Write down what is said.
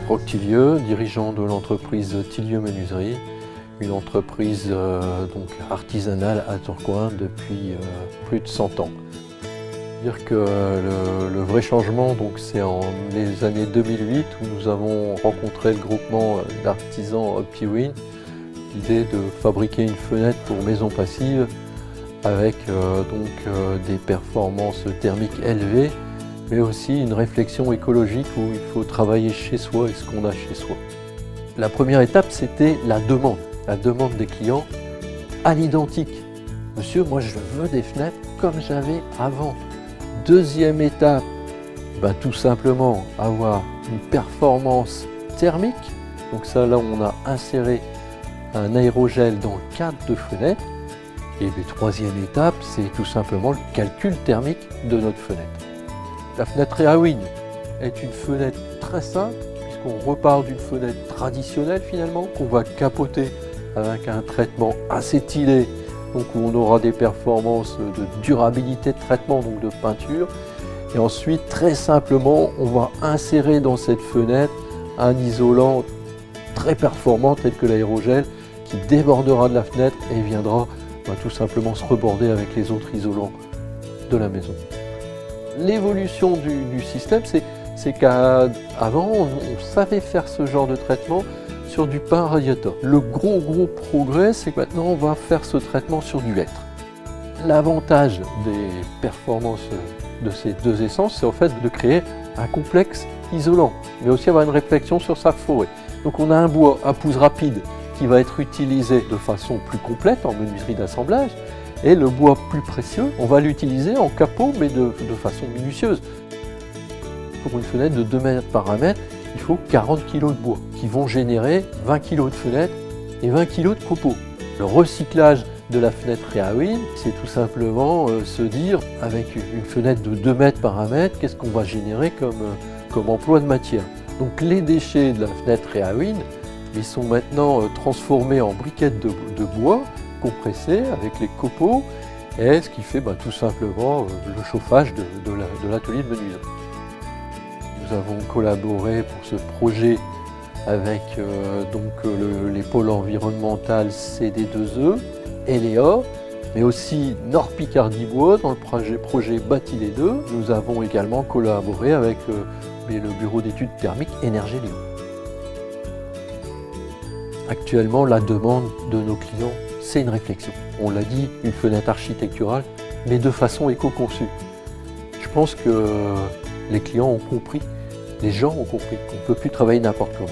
Roch Tillieux, dirigeant de l'entreprise Tillieux Menuiserie, une entreprise donc artisanale à Tourcoing depuis plus de 100 ans. Dire que le vrai changement, c'est en les années 2008 où nous avons rencontré le groupement d'artisans Optiwin, l'idée de fabriquer une fenêtre pour maison passive avec des performances thermiques élevées, mais aussi une réflexion écologique où il faut travailler chez soi et ce qu'on a chez soi. La première étape, c'était la demande des clients à l'identique. Monsieur, moi je veux des fenêtres comme j'avais avant. Deuxième étape, tout simplement avoir une performance thermique. Donc ça, là, on a inséré un aérogel dans le cadre de fenêtre. Et la troisième étape, c'est tout simplement le calcul thermique de notre fenêtre. La fenêtre Rehawind est une fenêtre très simple, puisqu'on repart d'une fenêtre traditionnelle finalement, qu'on va capoter avec un traitement acétylé, donc où on aura des performances de durabilité de traitement, donc de peinture. Et ensuite, très simplement, on va insérer dans cette fenêtre un isolant très performant tel que l'aérogel qui débordera de la fenêtre et viendra tout simplement se reborder avec les autres isolants de la maison. L'évolution du système, c'est qu'avant, on savait faire ce genre de traitement sur du pain radiateur. Le gros progrès, c'est que maintenant, on va faire ce traitement sur du hêtre. L'avantage des performances de ces deux essences, c'est en fait de créer un complexe isolant, mais aussi avoir une réflexion sur sa forêt. Donc on a un bois à pousse rapide qui va être utilisé de façon plus complète en menuiserie d'assemblage, et le bois plus précieux, on va l'utiliser en capot, mais de façon minutieuse. Pour une fenêtre de 2 mètres par 1 mètre, il faut 40 kg de bois, qui vont générer 20 kg de fenêtre et 20 kg de copeaux. Le recyclage de la fenêtre Rehawind, c'est tout simplement se dire, avec une fenêtre de 2 mètres par 1 mètre, qu'est-ce qu'on va générer comme emploi de matière. Donc les déchets de la fenêtre Rehawind, ils sont maintenant transformés en briquettes de bois, compressées avec les copeaux, et ce qui fait tout simplement le chauffage de l'atelier de menuiserie. Nous avons collaboré pour ce projet avec les pôles environnemental CD2E, Eléa, mais aussi Nord Picardie Bois dans le projet Bâti les Deux. Nous avons également collaboré avec le bureau d'études thermiques Énergie-Lyon. Actuellement, la demande de nos clients, c'est une réflexion. On l'a dit, une fenêtre architecturale, mais de façon éco-conçue. Je pense que les clients ont compris, les gens ont compris qu'on ne peut plus travailler n'importe comment.